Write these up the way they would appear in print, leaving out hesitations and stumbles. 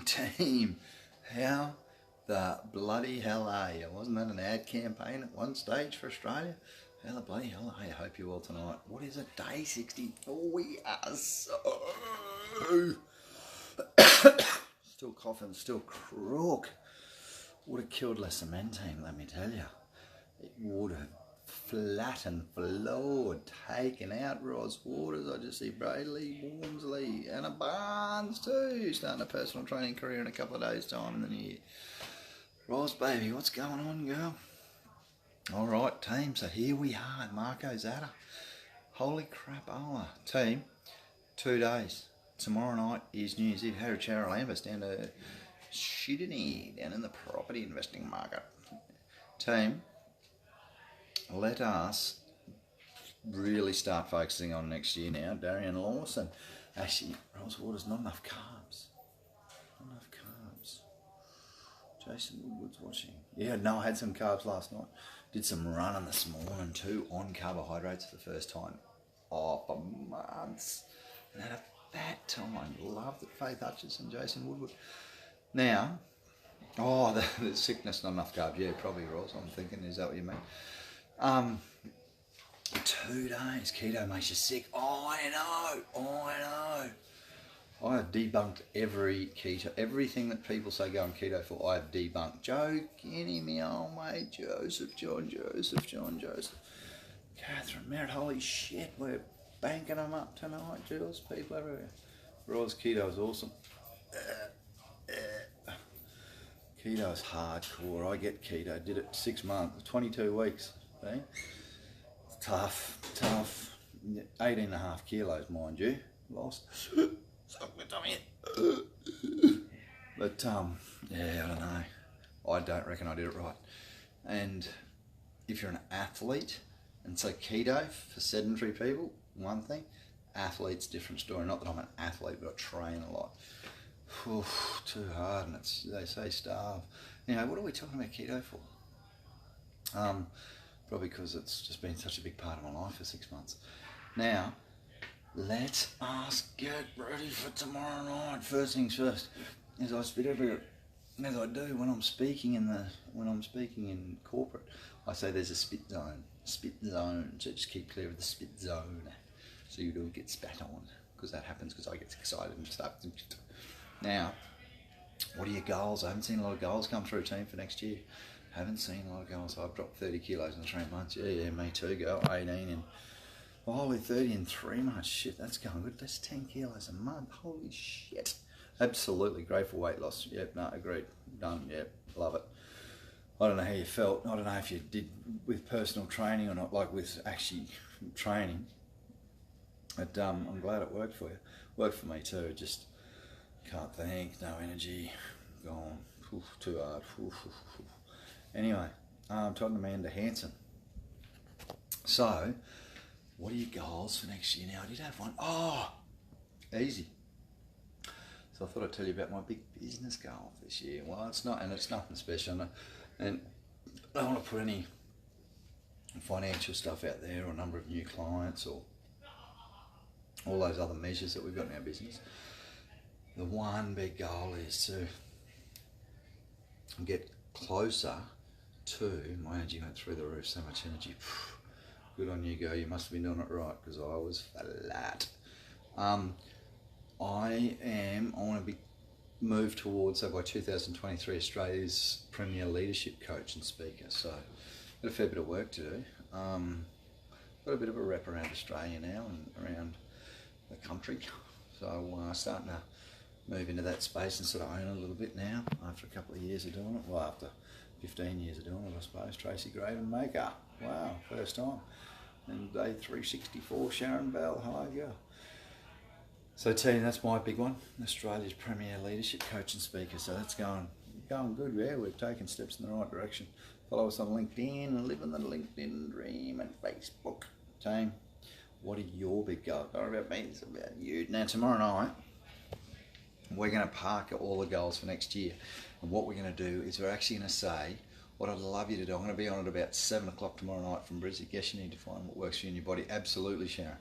team. How the bloody hell are you? Wasn't that an ad campaign at one stage for Australia? How the bloody hell are you? I hope you're well tonight. What is it? Day 64. We are so... still coughing, still crook. Would have killed Les Men team, let me tell you. It would have flattened, floored, taken out Roz Waters. I just see Bradley, Wormsley, Anna Barnes too, starting a personal training career in a couple of days' time in the new year. Roz, baby, what's going on, girl? All right, team, so here we are, Marco Zatter. Holy crapola. Team, 2 days. Tomorrow night is New Year's Eve. Harry Charalambus down to Sydney, down in the property investing market. Team, let us really start focusing on next year now. Darian Lawson. Actually, Roz Waters, not enough carbs. Not enough carbs. Jason Woodward's watching. Yeah, no, I had some carbs last night. Did some running this morning too, on carbohydrates for the first time. Oh, for months. And had a fat time. Loved it. Faith Hutchison, Jason Woodward. Now, oh, the sickness, not enough carbs. Yeah, probably, Roz. I'm thinking, is that what you mean? 2 days keto makes you sick. I know. I have debunked every keto, everything that people say go on keto for. I have debunked. Joe Guinea, my old mate, Joseph. Catherine Merritt, holy shit, we're banking them up tonight, Jules. People everywhere. Roz, keto is awesome. Keto is hardcore. I get keto. Did it 6 months, 22 weeks. See? Tough. 18.5 kilos, mind you. Lost. But, yeah, I don't know. I don't reckon I did it right. And if you're an athlete, and so keto for sedentary people, one thing. Athletes, different story. Not that I'm an athlete, but I train a lot. Oof, too hard, and they say starve. Anyway, what are we talking about keto for? Probably because it's just been such a big part of my life for 6 months. Now, let us get ready for tomorrow night. First things first, as I spit everywhere, as I do when I'm speaking in corporate, I say there's a spit zone. So just keep clear of the spit zone, so you don't get spat on, because that happens because I get excited and stuff. Now, what are your goals? I haven't seen a lot of goals come through, team, for next year. Haven't seen a lot of goals. I've dropped 30 kilos in 3 months. Yeah, me too, girl. 18 and holy 30 in 3 months. Shit, that's going good. That's 10 kilos a month. Holy shit. Absolutely great for weight loss. Yep, no, agreed. Done. Yep, love it. I don't know how you felt. I don't know if you did with personal training or not, like with actually training. But I'm glad it worked for you. Worked for me too. Just can't think. No energy. Gone. Oof, too hard. Oof. Anyway, I'm talking to Amanda Hanson. So, what are your goals for next year? Now, I did have one. Oh, easy. So I thought I'd tell you about my big business goal this year. Well, it's not, and it's nothing special. And I don't want to put any financial stuff out there, or a number of new clients, or all those other measures that we've got in our business. The one big goal is to get closer to, my energy went through the roof, so much energy. Good on you, girl. You must have been doing it right, because I was flat. I want to be moved towards, so by 2023, Australia's premier leadership coach and speaker. So, got a fair bit of work to do. Got a bit of a wrap around Australia now and around the country. So, starting to move into that space and sort of own it a little bit now, after a couple of years of doing it. Well, after 15 years of doing it, I suppose. Tracy Graven Maker. Wow, first time. And day 364, Sharon Bell. Hi, girl. So, team, that's my big one. Australia's premier leadership coach and speaker. So that's going good. Yeah, we're taking steps in the right direction. Follow us on LinkedIn and live in the LinkedIn dream, and Facebook. Team, what are your big goals? Not about me, it's about you. Now, tomorrow night, we're going to park all the goals for next year. And what we're going to do is we're actually going to say what I'd love you to do. I'm going to be on at about 7 o'clock tomorrow night from Brisbane. Yes, you need to find what works for you and your body. Absolutely, Sharon.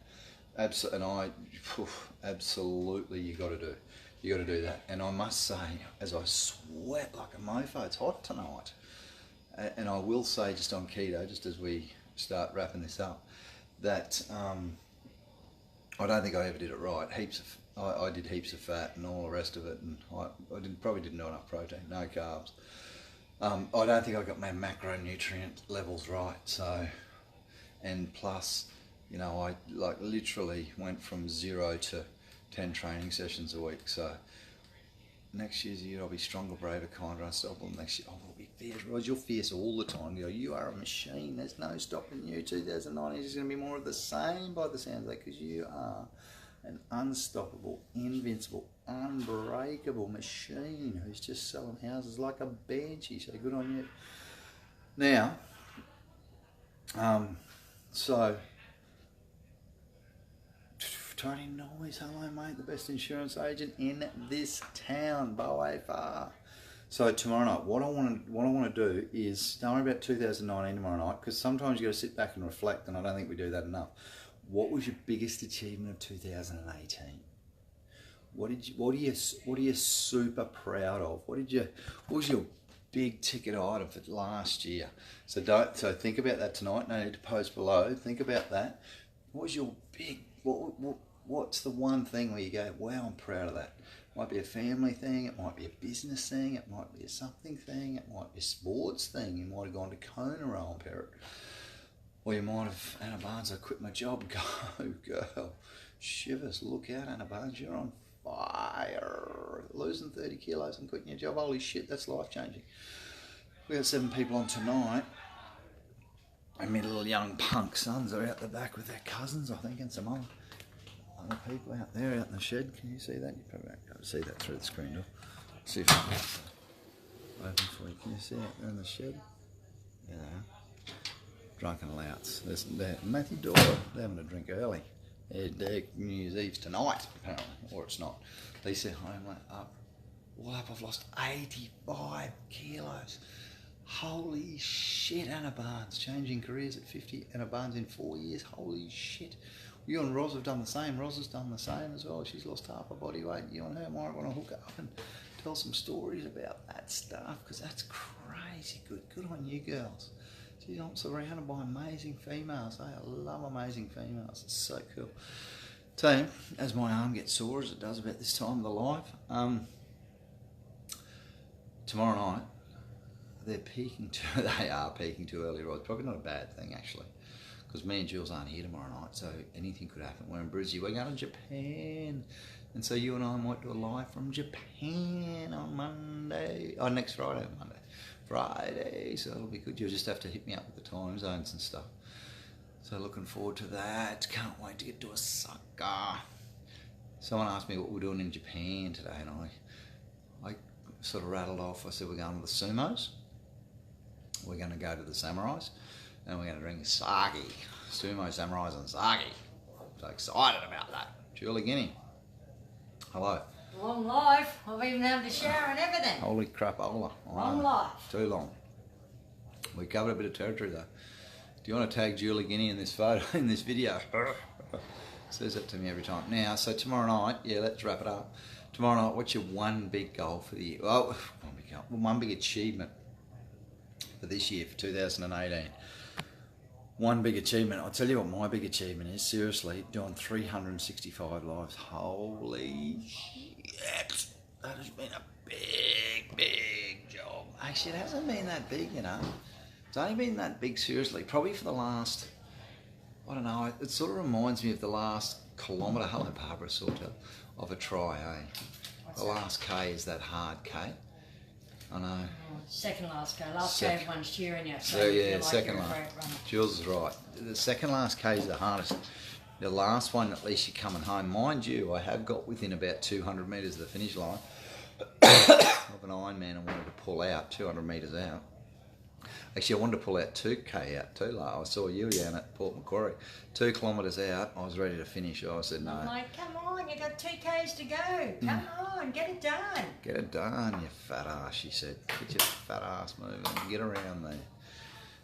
Absolutely, you got to do that. And I must say, as I sweat like a mofo, it's hot tonight. And I will say, just on keto, just as we start wrapping this up, that I don't think I ever did it right. I did heaps of fat and all the rest of it, and I probably didn't do enough protein, no carbs. I don't think I got my macronutrient levels right. So, and plus, you know, I like literally went from 0 to 10 training sessions a week. So next year's year I'll be stronger, braver, kinder, unstoppable. Next year I will be fierce. Rod, you're fierce all the time. You are a machine. There's no stopping you. 2019 is going to be more of the same by the sounds of it, because you are an unstoppable, invincible, unbreakable machine who's just selling houses like a banshee. So good on you. Now, so Tony Noyes, hello mate, the best insurance agent in this town, by far. So tomorrow night, what I want to do is, don't worry about 2019 tomorrow night, because sometimes you got to sit back and reflect, and I don't think we do that enough. What was your biggest achievement of 2018? What are you super proud of? What was your big ticket item for last year? So think about that tonight. No need to post below. Think about that. What was your big what's the one thing where you go, wow, I'm proud of that? It might be a family thing, it might be a business thing, it might be a something thing, it might be a sports thing. You might have gone to Kona Roll Parrot. Or you might have, Anna Barnes, I quit my job. Go, girl. Shivers, look out, Anna Barnes, you're on fire. Losing 30 kilos and quitting your job, holy shit, that's life-changing. We got 7 people on tonight. And my little young punk sons are out the back with their cousins, I think, and some other people out there out in the shed. Can you see that? You probably won't be able to see that through the screen door. See if I can open for you. Can you see it? They're in the shed. There they are. Drunken louts. There's Matthew Doyle. They're having a drink early. Their New Year's Eve's tonight, apparently, or it's not. They said, home up. Well, I've lost 85 kilos. Holy shit, Anna Barnes, changing careers at 50. Anna Barnes in 4 years. Holy shit. You and Roz have done the same. Roz has done the same as well. She's lost half her body weight. You and her might want to hook up and tell some stories about that stuff, because that's crazy good. Good on you girls. Geez, I'm surrounded by amazing females. I love amazing females. It's so cool. Team, as my arm gets sore, as it does about this time of the life, tomorrow night, they are peaking too early, right? Probably not a bad thing, actually, because me and Jules aren't here tomorrow night, so anything could happen. We're in Brisbane. We're going to Japan, and so you and I might do a live from Japan on Monday. Oh, next Friday, Friday, so it'll be good. You'll just have to hit me up with the time zones and stuff. So looking forward to that. Can't wait to get to Osaka. Someone asked me what we're doing in Japan today, and I sort of rattled off. I said we're going to the sumos, we're going to go to the samurais, and we're going to drink sake. Sumo, samurais and sake. So excited about that. Julie Guinea, hello. Long life. I've even had to shower and everything. Holy crapola. Long life. Too long. We covered a bit of territory though. Do you want to tag Julie Guinea in this photo, in this video? Says it to me every time. Now, so tomorrow night, yeah, let's wrap it up. Tomorrow night, what's your one big goal for the year? Well, one big achievement for this year, for 2018. One big achievement. I'll tell you what my big achievement is. Seriously, doing 365 lives. Holy shit. That has been a big job. Actually, it hasn't been that big, you know. It's only been that big, seriously, probably for the last, I don't know, it sort of reminds me of the last kilometre, hello Barbara, sort of a try, eh? The last K is that hard K. I know. Second last K. Last K, everyone's cheering you. So yeah, second last. Jules is right. The second last K is the hardest. The last one, at least you're coming home. Mind you, I have got within about 200 metres of the finish line of an Ironman and wanted to pull out 200 metres out. Actually, I wanted to pull out 2K out too. I saw you down at Port Macquarie. 2 kilometres out, I was ready to finish. I said no. I'm like, come on, you got 2 Ks to go. Come on, get it done. Get it done, you fat ass, she said. Get your fat ass moving, get around there.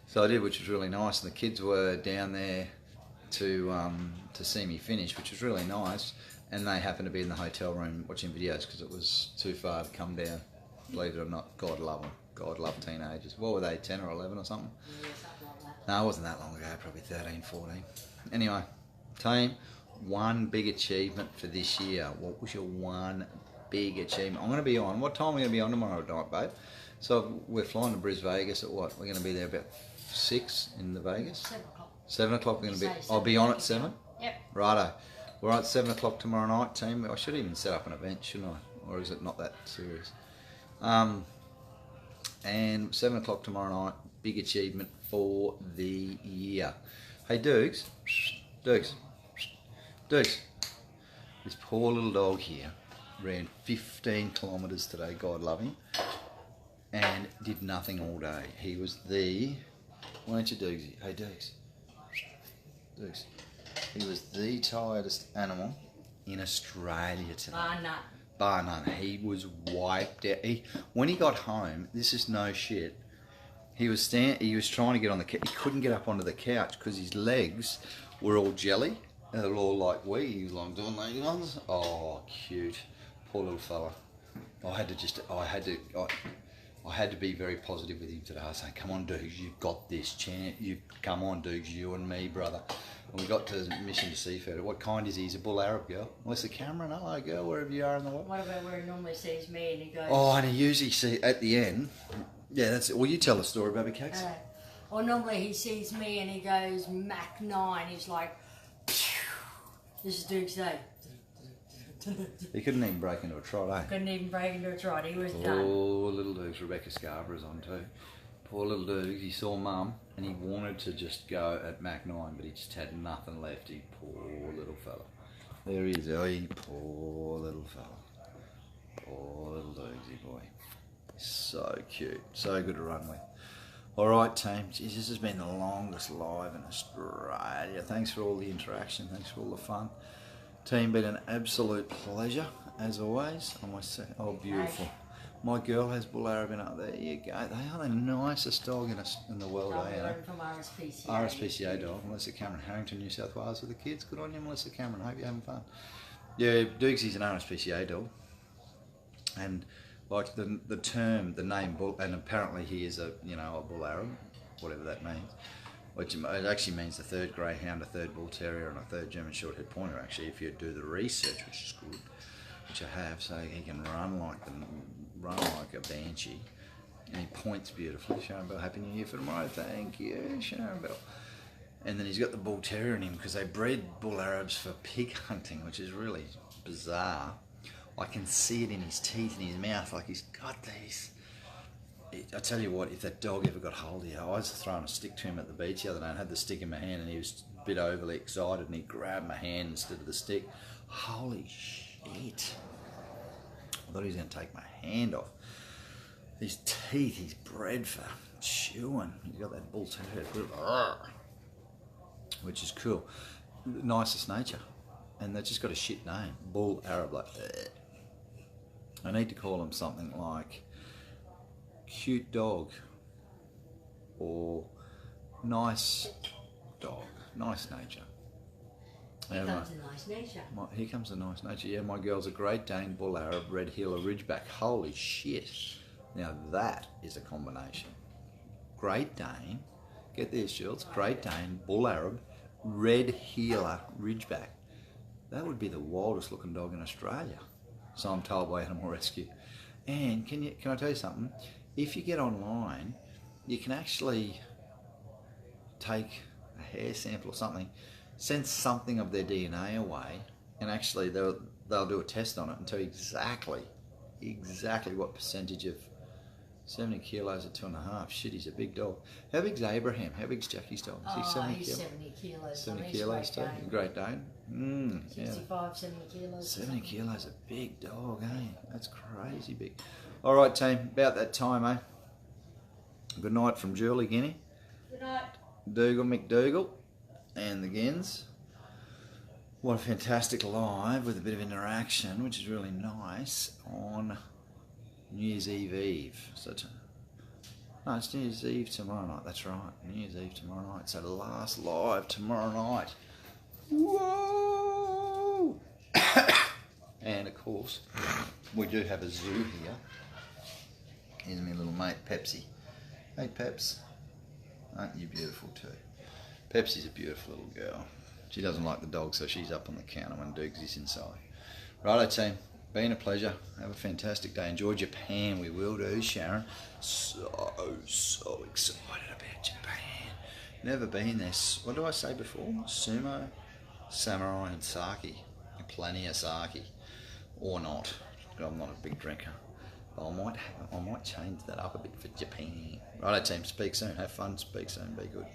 So I did, which was really nice. And the kids were down there to see me finish, which was really nice. And they happened to be in the hotel room watching videos because it was too far to come down. Believe it or not, God love them. God love teenagers. What were they, 10 or 11 or something? Yeah, something like that. No, it wasn't that long ago, probably 13, 14. Anyway, team, one big achievement for this year. What was your one big achievement? I'm going to be on. What time are we going to be on tomorrow night, babe? So we're flying to Brisbane Vegas at what? We're going to be there about 6 in the Vegas? 7 o'clock. 7 o'clock we're going to be. Say I'll be on 7:30. at 7? Yep. Righto. We're on at 7 o'clock tomorrow night, team. I should even set up an event, shouldn't I? Or is it not that serious? And 7 o'clock tomorrow night, big achievement for the year. Hey, Dukes. Dukes. Dukes. This poor little dog here ran 15 kilometres today, God love him, and did nothing all day. He was the... Why don't you, Dukesy? Hey, Dukes. Dukes. He was the tiredest animal in Australia today. Bar none. He was wiped out. When he got home, this is no shit. He was trying to get on the couch. He couldn't get up onto the couch because his legs were all jelly. And they were all like we. He was like doing those ones. Oh, cute. Poor little fella. I had to be very positive with him today. I was saying, come on, Dukes, you've got this chance. Come on, Dukes, you and me, brother. And we got to Mission to Seafood. What kind is he? He's a bull Arab, girl. Melissa Cameron, hello, girl, wherever you are in the world. What about where he normally sees me and he goes... Oh, and he usually at the end. Yeah, that's it. Well, you tell the story, baby cakes. Or normally he sees me and he goes Mach 9. He's like, this is Duke's day. He couldn't even break into a trot, eh? Couldn't even break into a trot. He was done. Poor little Dukes. Rebecca Scarborough's on too. Poor little Dukes. He saw Mum and he wanted to just go at Mach 9, but he just had nothing left. He poor little fella. There he is. Oh, he poor little fella. Poor little Dukesy boy. So cute. So good to run with. All right, team. Jeez, this has been the longest live in Australia. Thanks for all the interaction. Thanks for all the fun. Team, been an absolute pleasure, as always. Oh, beautiful. My girl has bull Arab up there. You go. They are the nicest dog in the world, eh? From RSPCA. RSPCA dog. Melissa Cameron, Harrington, New South Wales with the kids. Good on you, Melissa Cameron. Hope you're having fun. Yeah, Dukesy's an RSPCA dog. And like the term, the name bull, and apparently he is a bull Arab, whatever that means. Which it actually means a third greyhound, a third bull terrier, and a third German short-haired pointer. Actually, if you do the research, which is good, which I have, so he can run like a banshee, and he points beautifully. Sharon Bell, Happy New Year for tomorrow. Thank you, Sharon Bell. And then he's got the bull terrier in him because they bred bull Arabs for pig hunting, which is really bizarre. I can see it in his teeth and his mouth, like he's got these. I tell you what, if that dog ever got hold of you, I was throwing a stick to him at the beach the other day and had the stick in my hand and he was a bit overly excited and he grabbed my hand instead of the stick. Holy shit. I thought he was going to take my hand off. His teeth, he's bred for chewing. He's got that bull terrier, which is cool. Nicest nature. And they've just got a shit name. Bull Arab, like, I need to call him something like cute dog or nice dog, nice nature. Here comes a nice nature. Here comes a nice nature. Yeah, my girl's a Great Dane, Bull Arab, Red Heeler, Ridgeback. Holy shit. Now that is a combination. Great Dane, get this, Jules, Great Dane, Bull Arab, Red Heeler, Ridgeback. That would be the wildest looking dog in Australia. So I'm told by Animal Rescue. And can I tell you something? If you get online, you can actually take a hair sample or something, send something of their DNA away, and actually they'll do a test on it and tell you exactly what percentage of 70 kilos at 2.5. Shit, he's a big dog. How big's Abraham? How big's Jackie's dog? Is he 70 he's kilos? 70 kilos. 70 kilos too? Great Dane? 65, 70 kilos. 70 kilos, a big dog, eh? That's crazy big. All right, team, about that time, eh? Good night from Julie Guinea. Good night. Dougal McDougal and the Gens. What a fantastic live with a bit of interaction, which is really nice, on New Year's Eve. No, it's New Year's Eve tomorrow night, that's right. New Year's Eve tomorrow night. So last live tomorrow night. Whoa! And of course, we do have a zoo here. Here's my little mate, Pepsi. Hey, Peps. Aren't you beautiful too? Pepsi's a beautiful little girl. She doesn't like the dog, so she's up on the counter when Dukes is inside. Righto, team. Been a pleasure. Have a fantastic day. Enjoy Japan. We will do, Sharon. So excited about Japan. Never been there. What did I say before? Sumo, samurai, and sake. Plenty of sake. Or not. I'm not a big drinker. But I might change that up a bit for Japan. Righto, team. Speak soon. Have fun. Speak soon. Be good.